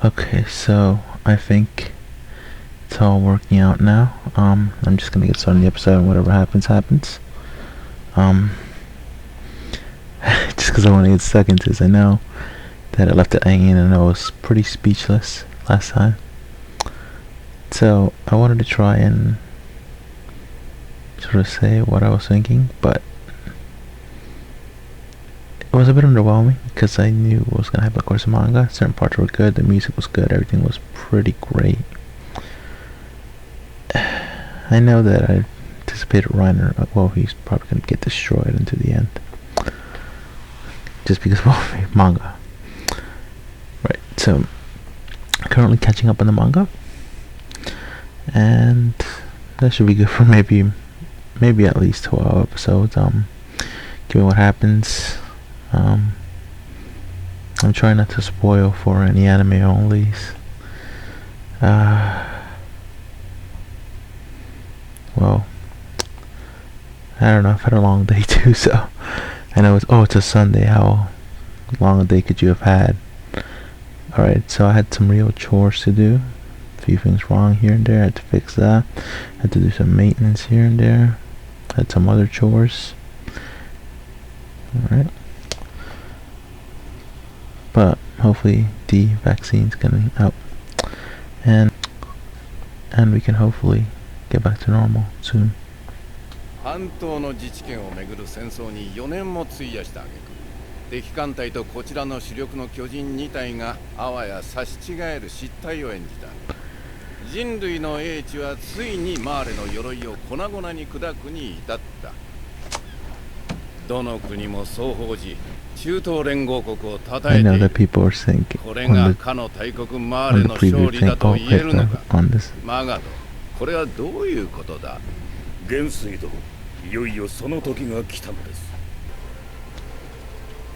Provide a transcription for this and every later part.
Okay, so I think it's all working out now. I'm just gonna get started on the episode, and whatever happens, happens. Um, just because I want to get stuck into this, I know that I left it hanging, and I was pretty speechless last time. So I wanted to try and sort of say what I was thinking, but it was a bit underwhelming because I knew what was gonna happen. Of course, the manga, certain parts were good, the music was good, everything was pretty great. I know that I anticipated Reiner, well, he's probably gonna get destroyed into the end, just because, well, manga. Right, so currently catching up on the manga, and that should be good for maybe at least 12 episodes. Given what happens, I'm trying not to spoil for any anime onlys. Well, I don't know, I've had a long day too, so I know it's a Sunday. How long a day could you have had? Alright, so I had some real chores to do. A few things wrong here and there, I had to fix that. I had to do some maintenance here and there. I had some other chores. Alright. But hopefully the vaccine's getting out. And we can hopefully get back to normal soon. 半島の自治権をめぐる戦争に4年も費やした挙句、敵艦隊とこちらの主力の巨人2体があわや差し違える失態を演じた。人類の英知はついにマーレの鎧を粉々に砕くに至った。どの国も双方時、中東連合国を称えている。これがかの大国マーレの勝利だと言えるのか。マガド、これはどういうことだ。元帥殿、いよいよその時が来たのです。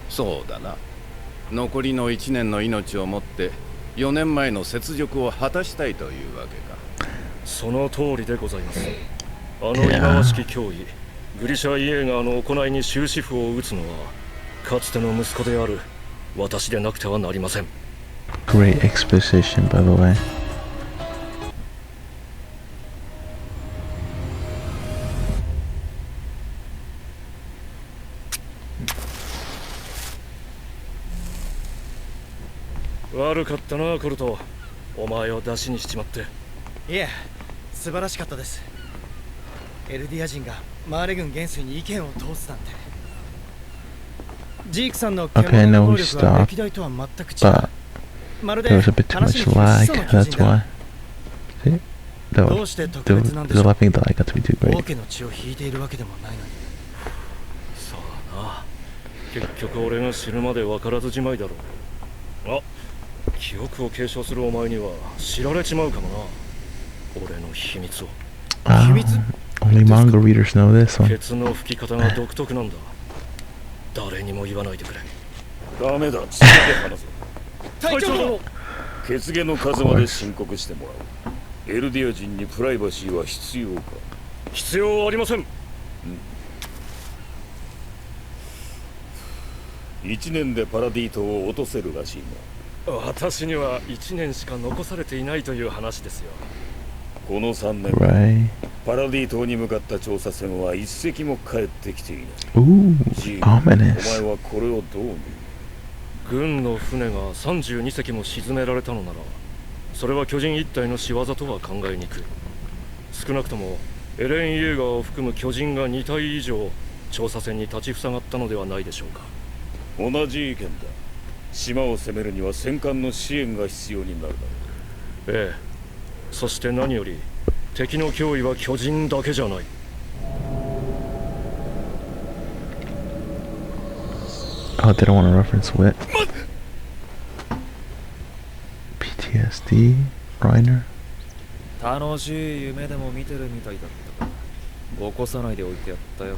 そうだな。残りの1年の命をもって4年前の雪辱を果たしたいというわけか。その通りでございます。あの忌まわしき脅威、グリシャ・イエーガーの行いに終止符を打つのは、かつての息子である私でなくてはなりません。Great exposition, by the way. 悪かったな、コルト。お前を出しにしちまって。いえ、素晴らしかったです。エルディア人がマーレ軍元帥に意見を通すなんて。ジークさんの獣の能力は歴代とは全く違う。まるで話に聞く始祖の巨人だ。どうして特別なんでしょう。王家の血を引いているわけでもないのに。そうだな。結局俺が死ぬまで分からずじまいだろう。あ、記憶を継承するお前には知られちまうかもな。俺の秘密を。秘密？Only manga readers know this one. ケツの吹き方が独特なんだ。誰にも言わないでくれ。ダメだ、ついて話す。隊長殿、血毛の数まで申告してもらう。エルディア人にプライバシーは必要か？必要ありません。1年でパラディートを落とせるらしいな。私には1年しか残されていないという話ですよ。この3年、パラディ島に向かった調査船は一隻も帰ってきていない。お前はこれをどう見る？軍の船が32隻も沈められたのなら、それは巨人一体の仕業とは考えにくい。少なくともエレン・イエーガーを含む巨人が2体以上調査船に立ちふさがったのではないでしょうか。同じ意見だ。島を攻めるには戦艦の支援が必要になるだろう。ええ。そして何より敵の脅威は巨人だけじゃない。Oh, they don't want to reference wit. PTSD, Reiner. 楽しい夢でも見てるみたいだったから、起こさないでおいてやったよ。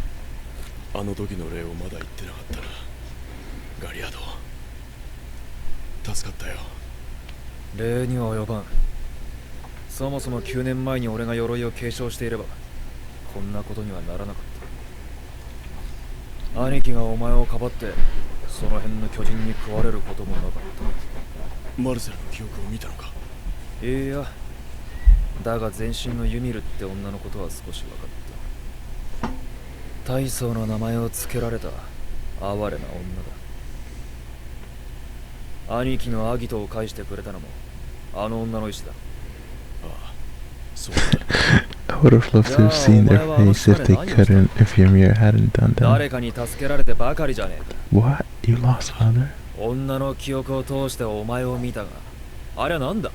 あの時の礼をまだ言ってなかったな。ガリアド、助かったよ。礼には及ばん。そもそも9年前に俺が鎧を継承していればこんなことにはならなかった。兄貴がお前をかばってその辺の巨人に食われることもなかっマルセルの記憶を見たのか。いや、だが全身のユミルって女のことは少し分かった。大層の名前を付けられた哀れな女だ。兄貴のアギトを返してくれたのもあの女の意志だ。ああ、そうだ。I would have loved to have seen their face if they couldn't, if Ymir hadn't done that. 誰かに助けられてばかりじゃねえか。 What? You lost father? 女の記憶を通してお前を見たが、あれはなんだ。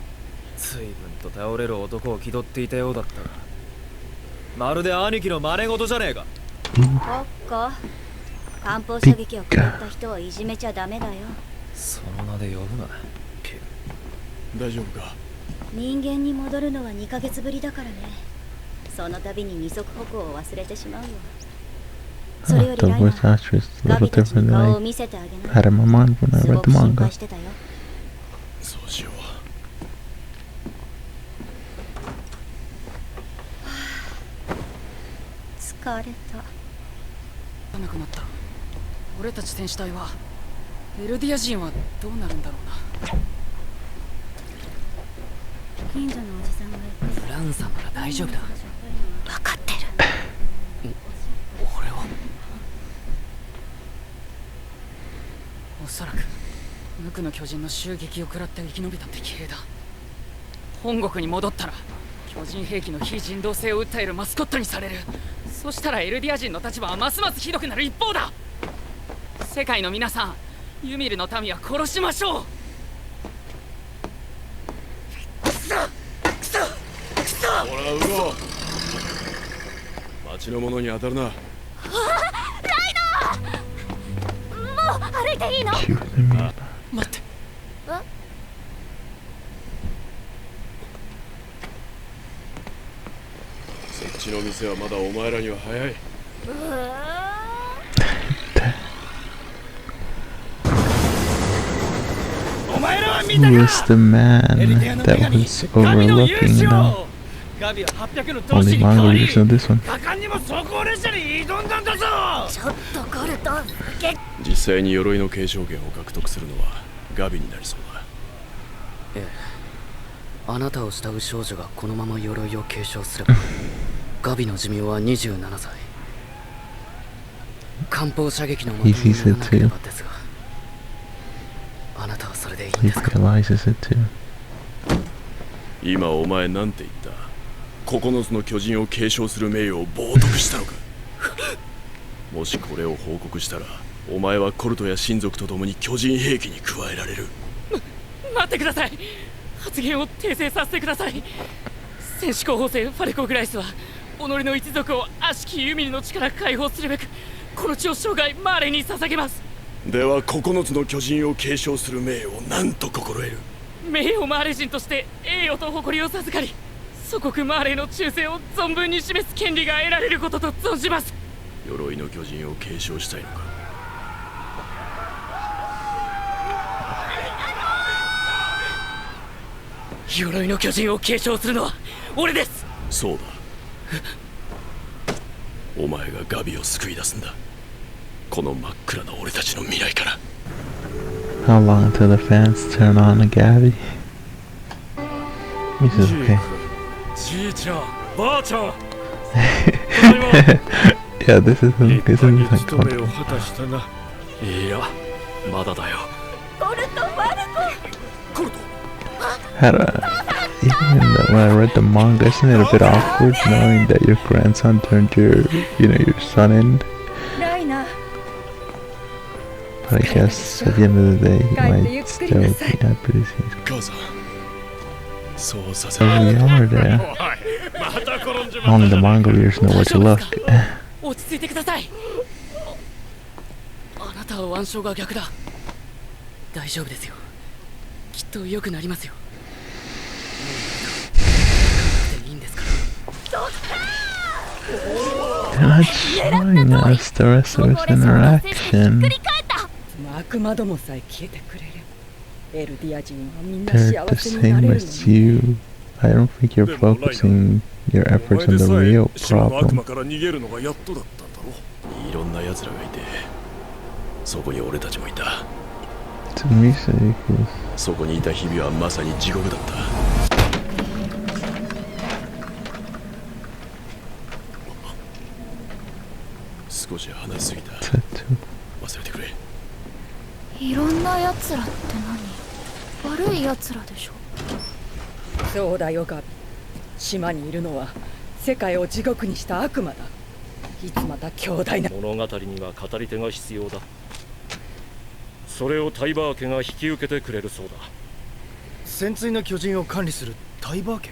随分と頼れる男を気取っていたようだったが、まるで兄貴の真似事じゃねえか。おっか、漢方射撃を食らった人をいじめちゃダメだよ。その名で呼ぶな。大丈夫か。人間に戻るのは2ヶ月ぶりだからね。その度に二足歩行を忘れてしまうよ。それより The ライナ voice ー、 actor is a ガ little ビたち different に than 顔を I 見せてあげな had い。 in my mind when I す read ご the く心 manga. 配してたよ。そうしよう。疲れた。なくなった。俺たち戦士隊はエルディア人はどうなるんだろうな。近所のおじさんが言ってブラウンさんなら大丈夫だ。分かってる。俺はおそらく無垢の巨人の襲撃を食らって生き延びた敵兵だ。本国に戻ったら巨人兵器の非人道性を訴えるマスコットにされる。そしたらエルディア人の立場はますますひどくなる一方だ。世界の皆さん、ユミルの民は殺しましょう。ほら、ウゴ。町の者に当たるな。もう歩いていいの？ Cute Ymir. 待って。そっちの店はまだお前らには早い。お前らは見 Who た was the man エルディアの that 女神 was ガビの勇 overlooking 姿 now? をガビは800の同 Only 士に変 manga わり readers know this one. 果敢にも装甲列車に挑んだんだぞ。ちょっとコルト、実際に鎧の継承権を獲得するのはガビになりそうだ。ええ、あなたを慕う少女がこのまま鎧を継承すればガビの寿命は27歳。艦砲射撃のもとにならなければですが、あなたはそれでいいん He ですか。 realizes it too. 今お前なんて言った？9つの巨人を継承する名誉を冒涜したのか？もしこれを報告したらお前はコルトや親族と共に巨人兵器に加えられる。待ってください。発言を訂正させてください。戦士候補生ファレコ・グライスは己の一族を悪しきユミルの地から解放するべくこの地を生涯マーレに捧げます。では9つの巨人を継承する名誉を何と心得る？名誉マーレ人として栄誉と誇りを授かり、祖国マーレの忠誠を存分に示す権利が得られることと存じます。鎧の巨人を継承したいのか？鎧の巨人を継承するのは俺です。そうだ。お前がガビを救い出すんだ。この真っ暗な俺たちの未来から。How long until the fans turn on a Gabby? This is okay. じいちゃん、ばあちゃん。Yeah, this isn't 立派に like 務めを comfortable. 果たしたな。いや、まだだよ。コルト、ファレコ。コルト。 Had even when I read the manga, isn't it a bit awkward knowing that your grandson turned your son in? ライナー、 But I guess at the end of the day, he might still be happy to see. 母さん。そうさせ Oh, ない。 we are there. また転んじま Only った the じゃない manga readers know where to look. 落ち着いてください。あなたは腕章が逆だ。大丈夫ですよ。きっと良くなりますよ。いいんですから。 They're not showing us the rest of his interaction. 悪魔どもさえ消えてくれればエルディア人はみんな They're 幸 the せにな same れる as のに。 you. I don't think you're focusing your お efforts 前 on で the さ real え死の悪 problem. 魔から逃げるのがやっとだったんだろう。いろんな奴らがいて、そこに俺たちもいた。そこにいた日々はまさに地獄だった。少し離れすぎた。忘れてくれ。いろんな奴らって何？悪い奴らでしょ。そうだよガビ。島にいるのは世界を地獄にした悪魔だ。いつまた強大な物語には語り手が必要だ。それをタイバー家が引き受けてくれるそうだ。潜水の巨人を管理するタイバー家。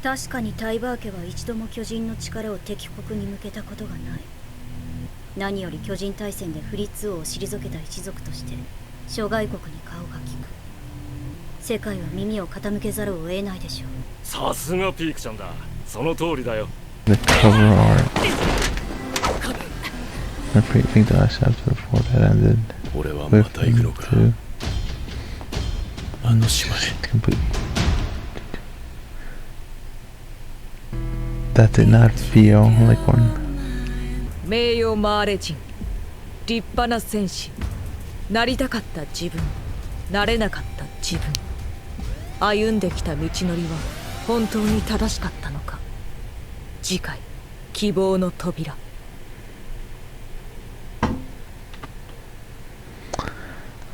確かにタイバー家は一度も巨人の力を敵国に向けたことがない。何より巨人大戦でフリッツ王を退けた一族として諸外国に顔が利く。世界は耳を傾けざるを得ないでしょう。さすがピークちゃんだ。その通りだよ。 The cover art. I think the last chapter before that ended 俺はまた行くのか。あの島へ。completely. That did not feel like one. 名誉マーレ人、立派な戦士、なりたかった自分、なれなかった自分、歩んできた道のりは本当に正しかったのか。次回、希望の扉。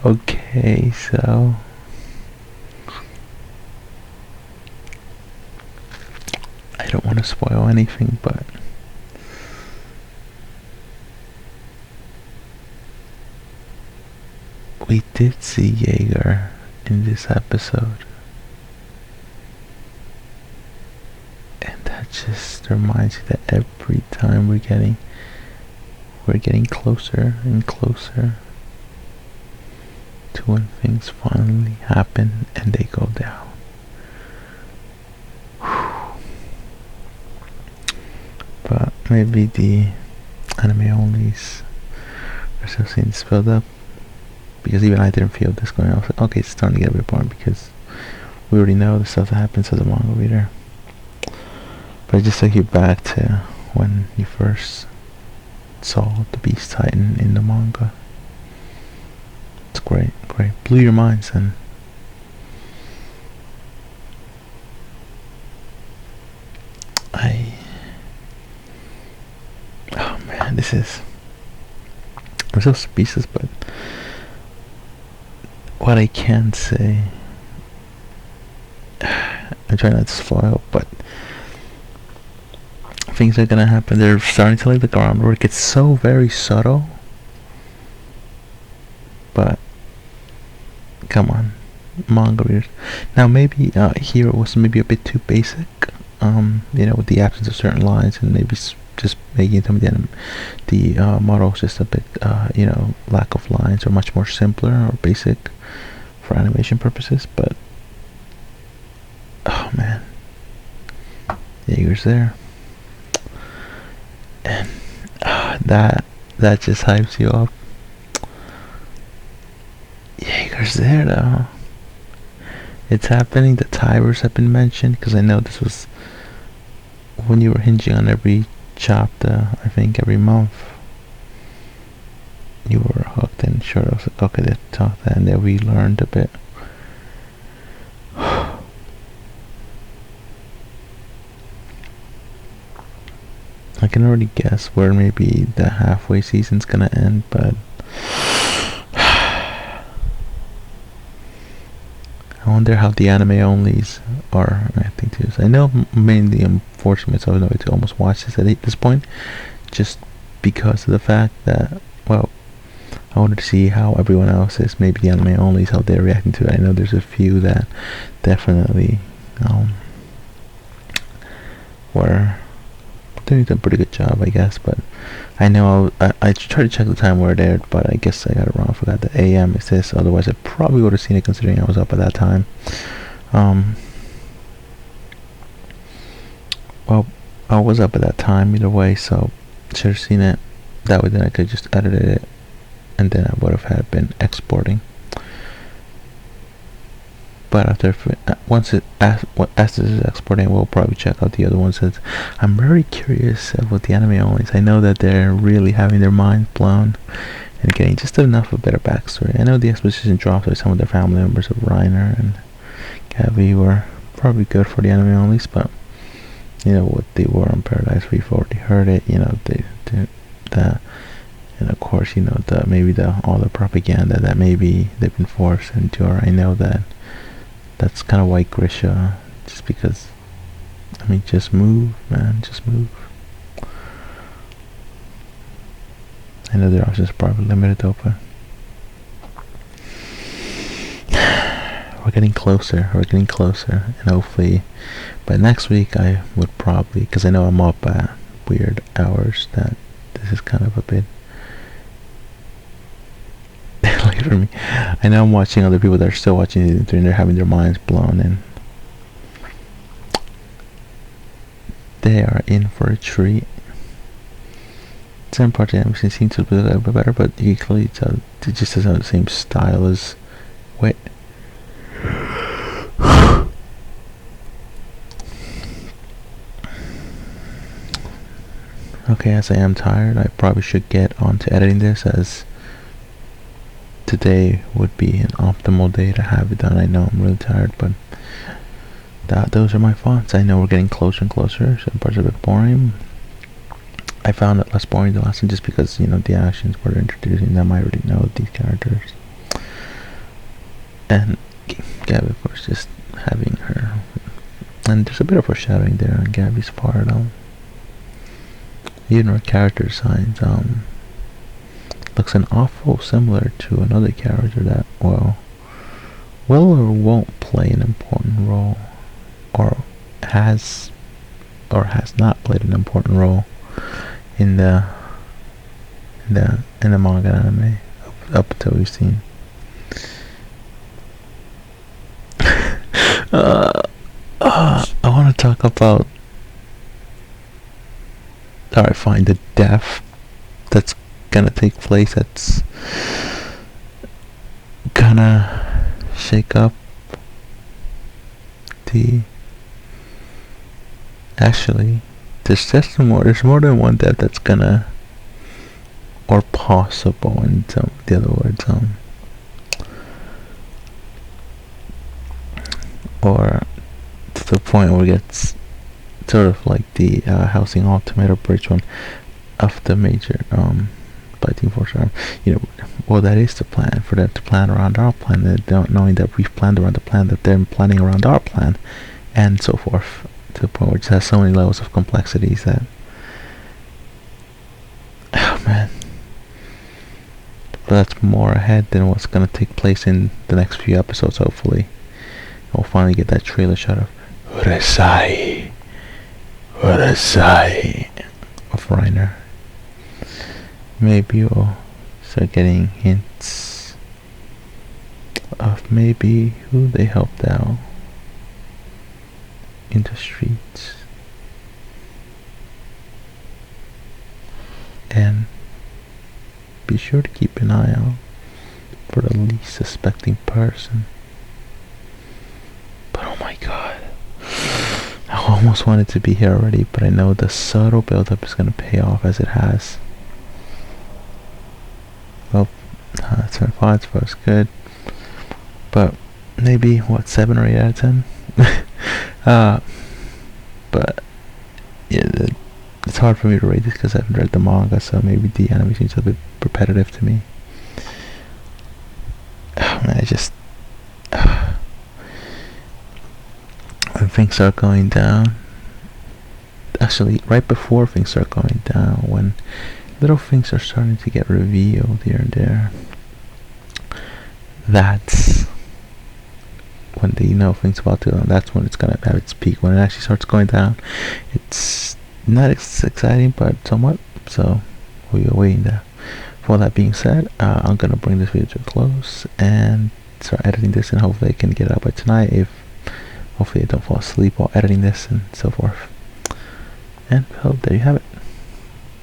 Okay, so I don't want to spoil anything, but we did see Jaeger in this episode, and that just reminds you that every time we're getting closer and closer to when things finally happen and they go down. But maybe the anime onlys are still seeing this build up, because even I didn't feel this going on. I was like, okay, it's starting to get a bit boring because we already know the stuff that happens as a manga reader. But it just took you back to when you first saw the Beast Titan in the manga. It's great, great. Blew your minds, and oh man, I'm so speechless, but what I can say, I'm trying not to spoil, but things are gonna happen. They're starting to lay the groundwork. It's so very subtle, but come on, manga readers. Now maybe here it was maybe a bit too basic, with the absence of certain lines, and maybe just making some of the models just a bit, lack of lines, or much more simpler or basic for animation purposes. But oh man, Jaeger's there, and that just hypes you up. Jaeger's there though. It's happening. The timers have been mentioned, because I know this was when you were hinging on every chapter. I think every month you were hooked, and sure, I was like, okay, they talked that, and then we learned a bit. I can already guess where maybe the halfway season's gonna end, but I wonder how the anime onlys are acting too. So I know mainly, unfortunately, so I know to almost watch this at this point, just because of the fact that, well, I wanted to see how everyone else is, maybe the anime onlys, how they're reacting to it. I know there's a few that definitely were doing a pretty good job, I guess, but I know I tried to check the time where it aired, but I guess I got it wrong. I forgot that AM is this, otherwise I probably would have seen it, considering I was up at that time. Well, I was up at that time either way, so should have seen it. That way then I could just edit it, and then I would have had been exporting. But after, once this is exporting, we'll probably check out the other ones. I'm very curious with the anime onlys. I know that they're really having their minds blown, and getting just enough of a better backstory. I know the exposition drops with some of the family members of Reiner and Gabby were probably good for the anime only, but you know what they were on Paradise, we've already heard it. You know, and of course, you know, all the propaganda that maybe they've been forced to endure. I know that's kind of why Grisha, just because, I mean, just move, man, just move. I know their options are probably limited though, but we're getting closer, and hopefully by next week I would probably, because I know I'm up at weird hours, that this is kind of a bit late for me. I know I'm watching other people that are still watching it and they're having their minds blown, and they are in for a treat. Some parts of the animation seem to be a little bit better, but you can clearly tell it just doesn't have the same style as Wit. Okay, as I am tired, I probably should get on to editing this, as today would be an optimal day to have it done. I know I'm really tired, but those are my thoughts. I know we're getting closer and closer. Some parts are a bit boring. I found it less boring the last one just because, you know, the actions were introducing them. I already know these characters. And Gabby, of course, just having her. And there's a bit of foreshadowing there on Gabby's part. Even her character designs looks an awful similar to another character that will or won't play an important role, or has not played an important role in the manga and anime up until we've seen. I want to talk about. Alright, fine. The death that's gonna take place, that's gonna shake up the. Actually, there's more than one death that's gonna, or possible in the other words, or to the point where it gets sort of like the housing ultimate or bridge one of the major fighting force arm. You know, well, that is the plan, for them to plan around our plan. They don't, knowing that we've planned around the plan, that they're planning around our plan, and so forth, to the point where it just has so many levels of complexities that, oh man. But that's more ahead than what's gonna take place in the next few episodes. Hopefully we'll finally get that trailer shot of Urasai of Reiner. Maybe we'll start getting hints of maybe who they helped out in the streets, and be sure to keep an eye out for the least suspecting person. But oh my god, I almost wanted to be here already, but I know the subtle build-up is going to pay off as it has. Well, that's my thoughts, but it's good. But maybe, 7 or 8 out of 10? But yeah, it's hard for me to rate this because I haven't read the manga, so maybe the anime seems a bit repetitive to me. Man, when things start going down, actually right before things start going down, when little things are starting to get revealed here and there, that's when they know things about to, that's when it's gonna have its peak. When it actually starts going down, it's not as exciting, but somewhat. So we are waiting there. For all that being said, I'm gonna bring this video to a close and start editing this, and hopefully I can get it out by tonight. Hopefully I don't fall asleep while editing this and so forth. And there you have it.